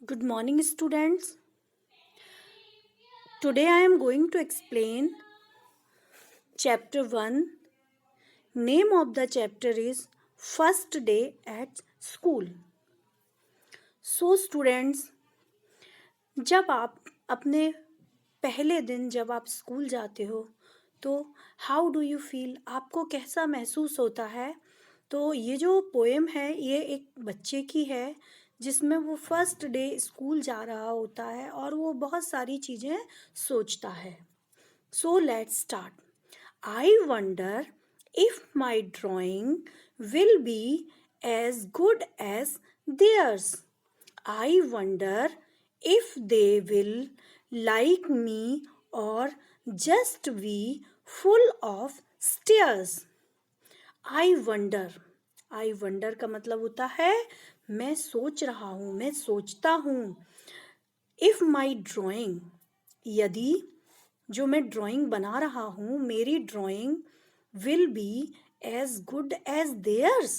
Good morning, students. Today I am going to explain chapter 1. Name of the chapter is First Day at School. So, students, जब आप अपने पहले दिन जब आप स्कूल जाते हो तो हाउ डू यू फील, आपको कैसा महसूस होता है? तो ये जो पोएम है ये एक बच्चे की है जिसमें वो फर्स्ट डे स्कूल जा रहा होता है और वो बहुत सारी चीज़ें सोचता है. So let's start. I wonder if my drawing will be as good as theirs. I wonder if they will like me or just be full of stares. I wonder. I wonder का मतलब होता है मैं सोच रहा हूँ, मैं सोचता हूँ. If my drawing, यदि जो मैं ड्राइंग बना रहा हूँ मेरी drawing will be as good as theirs,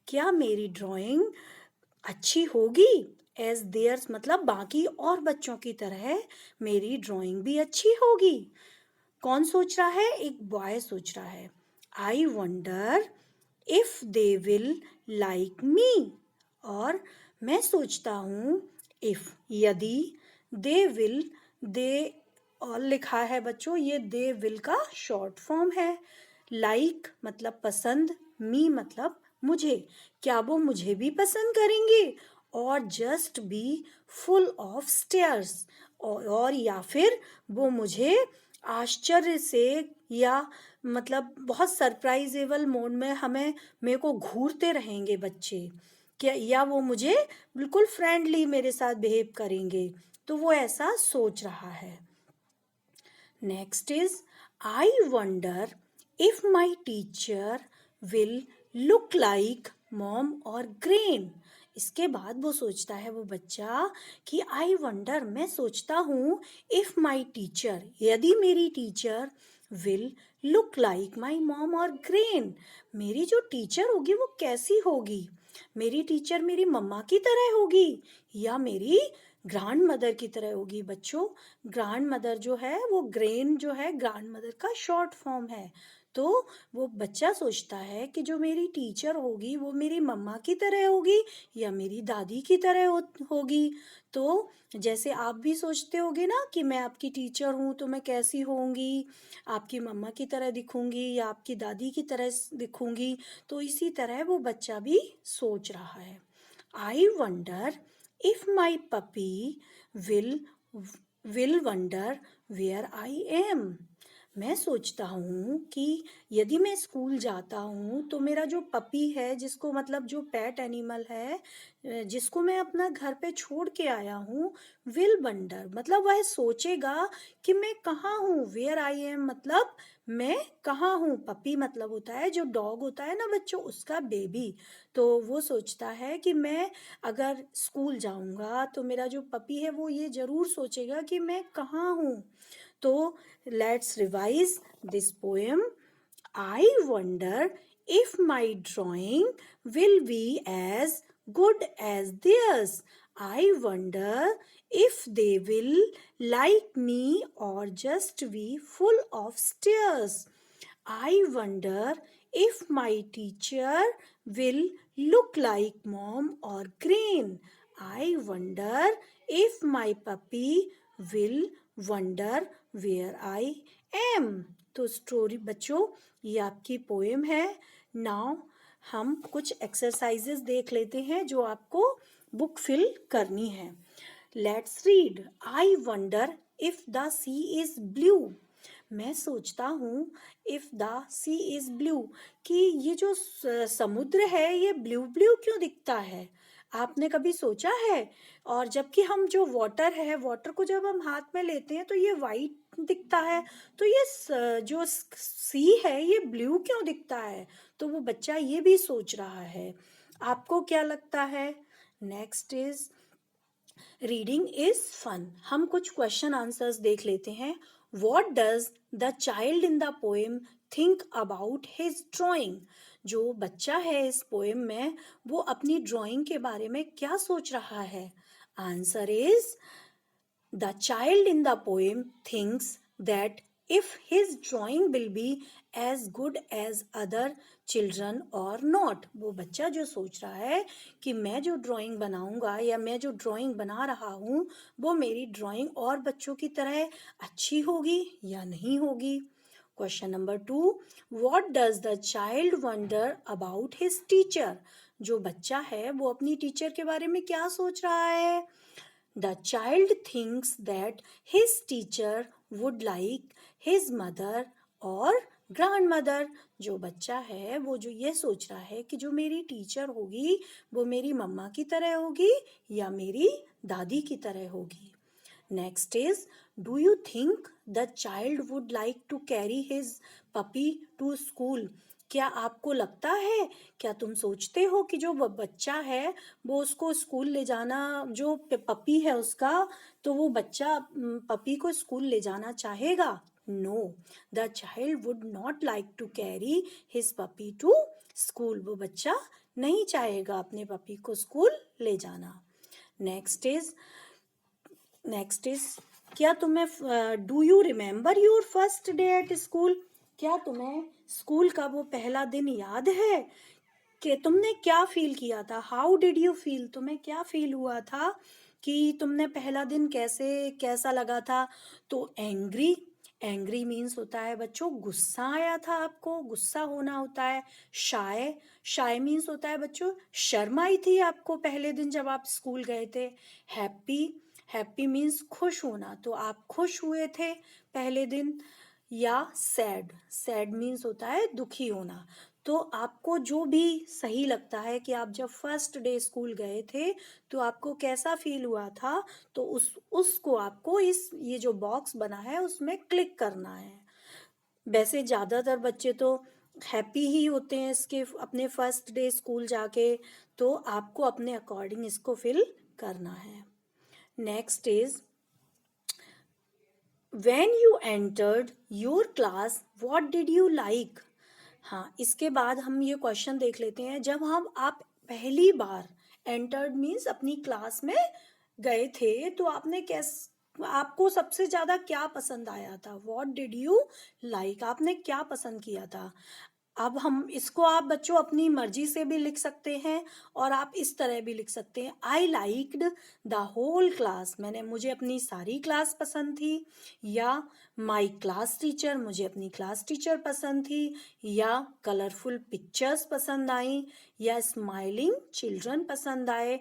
क्या मेरी ड्राइंग अच्छी होगी? एज देयर्स मतलब बाकी और बच्चों की तरह मेरी ड्राइंग भी अच्छी होगी. कौन सोच रहा है? एक बॉय सोच रहा है. आई wonder if they will like me. और मैं सोचता हूँ इफ, यदि, दे विल, दे और लिखा है बच्चों, ये दे विल का शॉर्ट फॉर्म है. लाइक मतलब पसंद, मी मतलब मुझे, क्या वो मुझे भी पसंद करेंगे? और just be full of stairs, और या फिर वो मुझे आश्चर्य से या मतलब बहुत सरप्राइजेबल मोड में हमें मेरे को घूरते रहेंगे बच्चे, क्या या वो मुझे बिल्कुल फ्रेंडली मेरे साथ बिहेव करेंगे. तो वो ऐसा सोच रहा है. Next is, I wonder if my teacher will look like mom or grain. इसके बाद वो सोचता है वो बच्चा कि आई वंडर, मैं सोचता हूँ, इफ माई टीचर, यदि मेरी teacher will look like my mom और ग्रेन, मेरी जो टीचर होगी वो कैसी होगी? मेरी टीचर मेरी मम्मा की तरह होगी या मेरी ग्रैंड मदर की तरह होगी? बच्चों, ग्रैंड मदर जो है वो ग्रेन जो है ग्रैंड मदर का शॉर्ट फॉर्म है. तो वो बच्चा सोचता है कि जो मेरी टीचर होगी वो मेरी मम्मा की तरह होगी या मेरी दादी की तरह होगी. तो जैसे आप भी सोचते होगे ना कि मैं आपकी टीचर हूँ तो मैं कैसी होंगी, आपकी मम्मा की तरह दिखूंगी या आपकी दादी की तरह दिखूंगी. तो इसी तरह वो बच्चा भी सोच रहा है. I wonder if my puppy will will wonder where I am. मैं सोचता हूँ कि यदि मैं स्कूल जाता हूँ तो मेरा जो पपी है, जिसको मतलब जो पेट एनिमल है, जिसको मैं अपना घर पे छोड़ के आया हूँ, विल वंडर मतलब वह सोचेगा कि मैं कहाँ हूँ. वेयर आई एम मतलब मैं कहाँ हूँ. पपी मतलब होता है जो डॉग होता है ना बच्चों, उसका बेबी. तो वो सोचता है कि मैं अगर स्कूल जाऊंगा तो मेरा जो पपी है वो ये जरूर सोचेगा कि मैं कहाँ हूँ. तो let's revise this poem. I wonder if my drawing will be as good as theirs. I wonder if they will like me or just be full of stares. I wonder if my teacher will look like mom or green. I wonder if my puppy will wonder where I am. तो story बच्चों ये आपकी poem है. Now हम कुछ exercises देख लेते हैं जो आपको बुक फिल करनी है. Let's read. I wonder if the sea is blue. मैं सोचता हूँ if the sea is blue कि ये जो समुद्र है ये ब्लू ब्लू क्यों दिखता है? आपने कभी सोचा है? और जबकि हम जो वाटर है, वाटर को जब हम हाथ में लेते हैं तो ये वाइट दिखता है, तो ये जो सी है ये ब्लू क्यों दिखता है? तो वो बच्चा ये भी सोच रहा है. आपको क्या लगता है? Next is reading is fun. हम कुछ क्वेश्चन आंसर्स देख लेते हैं. What does the child in the poem think about his drawing. जो बच्चा है इस पोएम में वो अपनी ड्राइंग के बारे में क्या सोच रहा है? Answer is the child in the poem thinks that if his drawing will be as good as other children or not. वो बच्चा जो सोच रहा है कि मैं जो ड्राइंग बनाऊंगा या मैं जो ड्राइंग बना रहा हूँ वो मेरी ड्राइंग और बच्चों की तरह अच्छी होगी या नहीं होगी. Question number 2. What does the child wonder about his teacher? जो बच्चा है वो अपनी टीचर के बारे में क्या सोच रहा है? The child thinks that his teacher would like his mother or grandmother. जो बच्चा है वो जो ये सोच रहा है कि जो मेरी टीचर होगी वो मेरी मम्मा की तरह होगी या मेरी दादी की तरह होगी. Next is, do you think the child would like to carry his puppy to school? क्या आपको लगता है, क्या तुम सोचते हो कि जो बच्चा है वो उसको स्कूल ले जाना, जो पपी है उसका, तो वो बच्चा पपी को स्कूल ले जाना चाहेगा? No, the child would not like to carry his puppy to school. वो बच्चा नहीं चाहेगा अपने पपी को स्कूल ले जाना. नेक्स्ट इज क्या तुम्हें do you remember your first day at school? क्या तुम्हें स्कूल का वो पहला दिन याद है कि तुमने क्या फील किया था? How did you feel? तुम्हें क्या फील हुआ था कि तुमने पहला दिन कैसा लगा था? तो एंग्री मीन्स होता है बच्चों गुस्सा आया था आपको, गुस्सा होना होता है. शाय मीन्स होता है बच्चों शर्म आई थी आपको पहले दिन जब आप स्कूल गए थे. हैप्पी मीन्स खुश होना, तो आप खुश हुए थे पहले दिन. या सैड मीन्स होता है दुखी होना. तो आपको जो भी सही लगता है कि आप जब फर्स्ट डे स्कूल गए थे तो आपको कैसा फील हुआ था, तो उसको आपको ये जो बॉक्स बना है उसमें क्लिक करना है. वैसे ज़्यादातर बच्चे तो हैप्पी ही होते हैं इसके अपने फर्स्ट डे स्कूल जाके, तो आपको अपने अकॉर्डिंग इसको फिल करना है. Next is When you entered your class, what did you like? हाँ, इसके बाद हम ये क्वेश्चन देख लेते हैं. जब आप पहली बार एंटर्ड मीन्स अपनी क्लास में गए थे तो आपको सबसे ज़्यादा क्या पसंद आया था? What did you like? आपने क्या पसंद किया था? अब हम इसको आप बच्चों अपनी मर्जी से भी लिख सकते हैं और आप इस तरह भी लिख सकते हैं. I liked the whole class. मुझे अपनी सारी क्लास पसंद थी. या माई क्लास टीचर, मुझे अपनी क्लास टीचर पसंद थी. या कलरफुल पिक्चर्स पसंद आई. या स्माइलिंग चिल्ड्रन पसंद आए,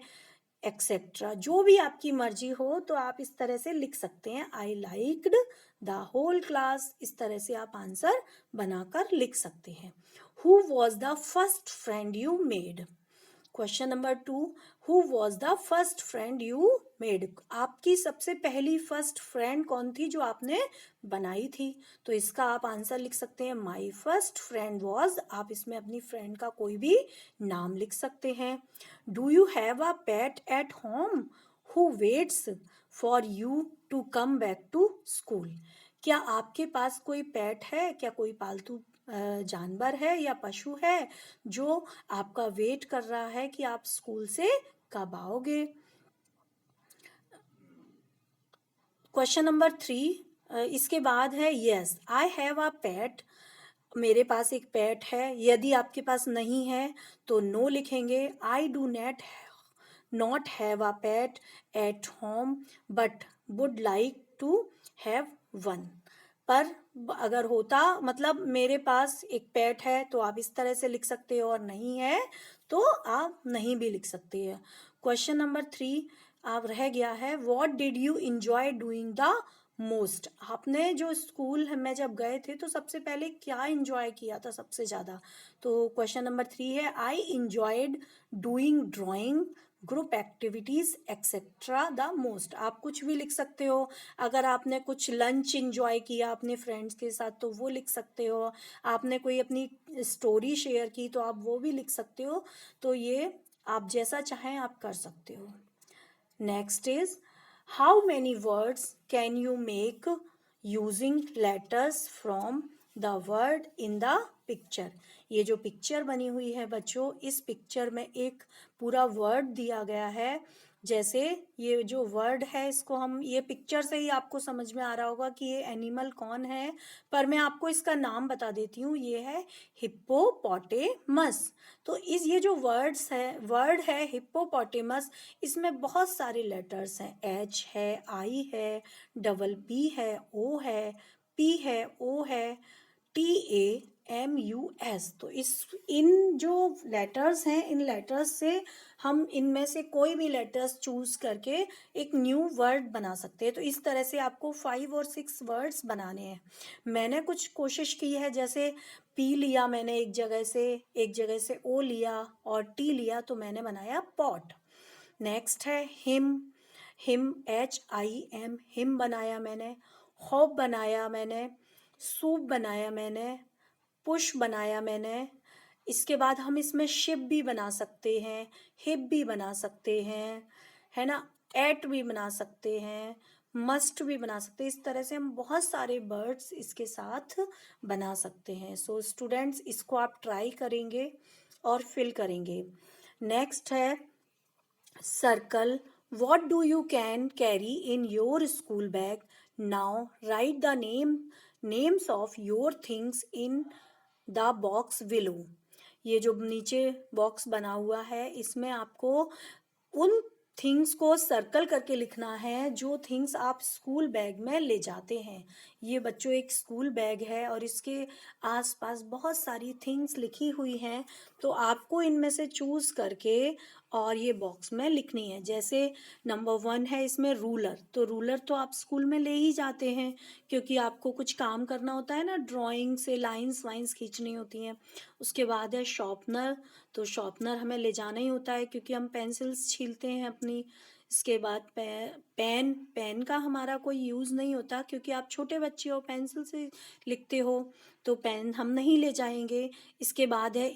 एक्सेट्रा. जो भी आपकी मर्जी हो तो आप इस तरह से लिख सकते हैं. I liked the whole class. इस तरह से आप आंसर बनाकर लिख सकते हैं. Who was the first friend you made? Question number 2, who was the first friend you made? आपकी सबसे पहली फर्स्ट फ्रेंड कौन थी जो आपने बनाई थी? तो इसका आप आंसर लिख सकते हैं माई फर्स्ट फ्रेंड वॉज. आप इसमें अपनी फ्रेंड का कोई भी नाम लिख सकते हैं. Do you have a pet at home who waits for you to come back to school? क्या आपके पास कोई पेट है? क्या कोई पालतू जानवर है या पशु है जो आपका वेट कर रहा है कि आप स्कूल से कब आओगे? क्वेश्चन नंबर 3 इसके बाद है यस आई हैव अ पेट. मेरे पास एक पेट है. यदि आपके पास नहीं है तो नो लिखेंगे. I do not have a pet at home but would like to have one. पर अगर होता मतलब मेरे पास एक पेट है तो आप इस तरह से लिख सकते हो, और नहीं है तो आप नहीं भी लिख सकते हैं. क्वेश्चन नंबर 3 आप रह गया है what did you enjoy doing the most? आपने जो स्कूल में जब गए थे तो सबसे पहले क्या इंजॉय किया था सबसे ज़्यादा? तो क्वेश्चन नंबर 3 है I enjoyed doing drawing group activities etcetera the most. आप कुछ भी लिख सकते हो. अगर आपने कुछ लंच इंजॉय किया अपने फ्रेंड्स के साथ तो वो लिख सकते हो. आपने कोई अपनी स्टोरी शेयर की तो आप वो भी लिख सकते हो. तो ये आप जैसा चाहें आप कर सकते हो. Next is how many words can you make using letters from the word in the picture? ये जो पिक्चर बनी हुई है बच्चों, इस पिक्चर में एक पूरा वर्ड दिया गया है। जैसे ये जो वर्ड है इसको हम, ये पिक्चर से ही आपको समझ में आ रहा होगा कि ये एनिमल कौन है, पर मैं आपको इसका नाम बता देती हूँ। ये है हिप्पोपोटेमस। तो इस ये जो वर्ड है हिप्पोपोटेमस, इसमें बहुत सारे लेटर्स हैं। एच है, आई है, डबल पी है, ओ है, पी है, ओ है, TAMUS। तो इन जो लेटर्स हैं, इन लेटर्स से हम इनमें से कोई भी लेटर्स चूज करके एक न्यू वर्ड बना सकते हैं। तो इस तरह से आपको 5 और 6 वर्ड्स बनाने हैं। मैंने कुछ कोशिश की है, जैसे पी लिया मैंने एक जगह से ओ लिया और टी लिया, तो मैंने बनाया पॉट। नेक्स्ट है हिम। HIM, हिम बनाया मैंने। होप बनाया मैंने। सूप बनाया मैंने। पुश बनाया मैंने। इसके बाद हम इसमें शिप भी बना सकते हैं, हिप भी बना सकते हैं, है ना, एट भी बना सकते हैं, मस्ट भी बना सकते हैं। इस तरह से हम बहुत सारे वर्ड्स इसके साथ बना सकते हैं। सो स्टूडेंट्स, इसको आप ट्राई करेंगे और फिल करेंगे। नेक्स्ट है circle. What do you can carry in your school bag? Now write the names of your things in the box below. ये जो नीचे बॉक्स बना हुआ है, इसमें आपको उन थिंग्स को सर्कल करके लिखना है जो थिंग्स आप स्कूल बैग में ले जाते हैं। ये बच्चों एक स्कूल बैग है और इसके आसपास बहुत सारी थिंग्स लिखी हुई हैं। तो आपको इनमें से चूज करके और ये बॉक्स में लिखनी है। जैसे नंबर 1 है इसमें रूलर। तो रूलर तो आप स्कूल में ले ही जाते हैं, क्योंकि आपको कुछ काम करना होता है ना, ड्राइंग से लाइंस वाइंस खींचनी होती हैं। उसके बाद है शॉर्पनर। तो शॉर्पनर हमें ले जाना ही होता है, क्योंकि हम पेंसिल्स छीलते हैं अपनी। इसके बाद पेन का हमारा कोई यूज़ नहीं होता, क्योंकि आप छोटे बच्चे हो, पेंसिल से लिखते हो, तो पेन हम नहीं ले जाएंगे। इसके बाद है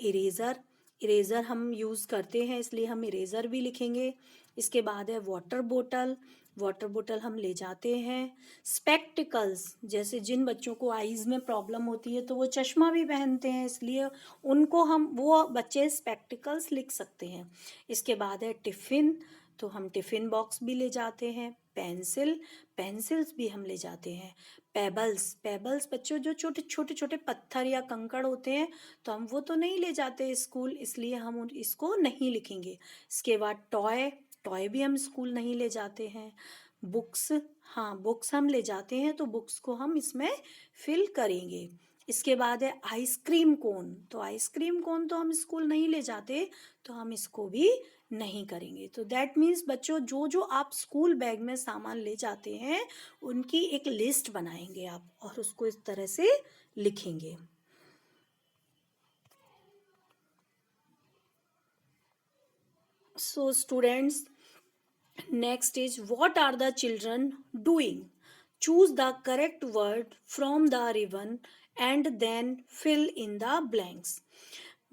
इरेज़र हम यूज़ करते हैं, इसलिए हम इरेज़र भी लिखेंगे। इसके बाद है वाटर बोतल हम ले जाते हैं। स्पेक्टिकल्स, जैसे जिन बच्चों को आईज में प्रॉब्लम होती है तो वो चश्मा भी पहनते हैं, इसलिए वो बच्चे स्पेक्टिकल्स लिख सकते हैं। इसके बाद है टिफ़िन। तो हम टिफ़िन बॉक्स भी ले जाते हैं। पेंसिल्स भी हम ले जाते हैं। पेबल्स बच्चों जो छोटे छोटे छोटे पत्थर या कंकड़ होते हैं, तो हम वो तो नहीं ले जाते स्कूल, इसलिए हम इसको नहीं लिखेंगे। इसके बाद टॉय भी हम स्कूल नहीं ले जाते हैं। बुक्स, हाँ बुक्स हम ले जाते हैं, तो बुक्स को हम इसमें फिल करेंगे। इसके बाद है आइसक्रीम कोन। तो आइसक्रीम कोन तो हम स्कूल नहीं ले जाते, तो हम इसको भी नहीं करेंगे। तो दैट मीन्स बच्चों, जो जो आप स्कूल बैग में सामान ले जाते हैं उनकी एक लिस्ट बनाएंगे आप, और उसको इस तरह से लिखेंगे। So students, next is, what are the children doing? Choose the correct word from the ribbon and then fill in the blanks.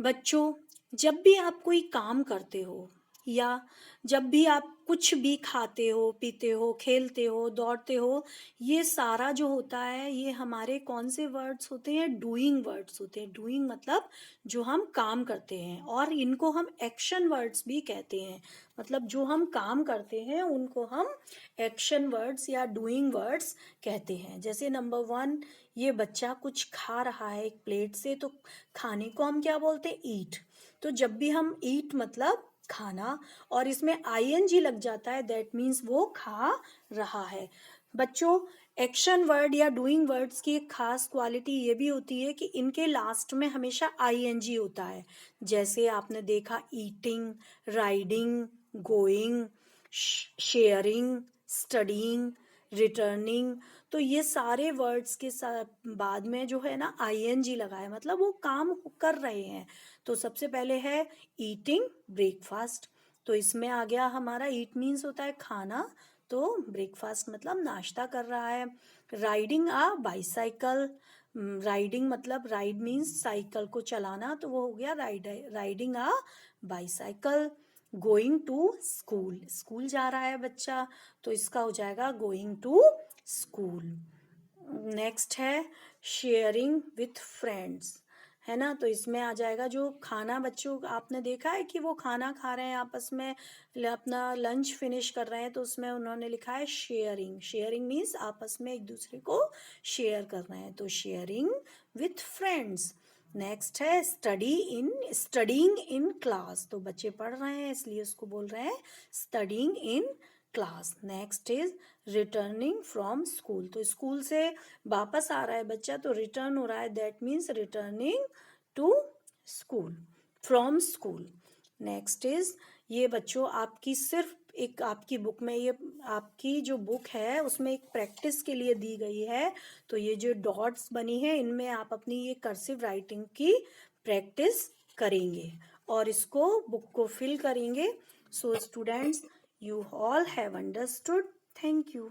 बच्चों, जब भी आप कोई काम करते हो या जब भी आप कुछ भी खाते हो, पीते हो, खेलते हो, दौड़ते हो, ये सारा जो होता है ये हमारे कौन से वर्ड्स होते हैं? डूइंग वर्ड्स होते हैं। डूइंग मतलब जो हम काम करते हैं, और इनको हम एक्शन वर्ड्स भी कहते हैं। मतलब जो हम काम करते हैं उनको हम एक्शन वर्ड्स या डूइंग वर्ड्स कहते हैं। जैसे नंबर 1, ये बच्चा कुछ खा रहा है एक प्लेट से, तो खाने को हम क्या बोलते हैं? ईट। तो जब भी हम ईट मतलब खाना और इसमें ING लग जाता है, दैट मीन्स वो खा रहा है। बच्चों, एक्शन वर्ड या डूइंग वर्ड्स की एक खास क्वालिटी ये भी होती है कि इनके लास्ट में हमेशा ING होता है। जैसे आपने देखा eating, riding, going, sharing, studying, returning. तो ये सारे वर्ड्स के साथ बाद में जो है ना ING लगा है, मतलब वो काम कर रहे हैं। तो सबसे पहले है ईटिंग ब्रेकफास्ट। तो इसमें आ गया हमारा, ईट मीन्स होता है खाना, तो ब्रेकफास्ट मतलब नाश्ता कर रहा है। राइडिंग अ बाईसाइकिल, राइडिंग मतलब राइड मीन्स साइकिल को चलाना, तो वो हो गया riding a bicycle. Going to school, school जा रहा है बच्चा, तो इसका हो जाएगा गोइंग टू स्कूल। नेक्स्ट है शेयरिंग विथ फ्रेंड्स। है ना। तो इसमें आ जाएगा जो खाना, बच्चों आपने देखा है कि वो खाना खा रहे हैं आपस में, अपना लंच फिनिश कर रहे हैं, तो उसमें उन्होंने लिखा है शेयरिंग। शेयरिंग मीन्स आपस में एक दूसरे को शेयर कर रहे हैं, तो शेयरिंग विथ फ्रेंड्स। नेक्स्ट है स्टडीइंग इन क्लास, तो बच्चे पढ़ रहे हैं इसलिए उसको बोल रहे हैं studying in class. Next is returning from school, तो स्कूल से वापस आ रहा है बच्चा, तो रिटर्न हो रहा है, that means returning to school, from school. Next is, ये बच्चों आपकी सिर्फ एक आपकी बुक में, ये आपकी जो बुक है उसमें एक प्रैक्टिस के लिए दी गई है, तो ये जो डॉट्स बनी है इनमें आप अपनी ये कर्सिव राइटिंग की प्रैक्टिस करेंगे और इसको बुक को फिल करेंगे। So students, you all have understood. Thank you.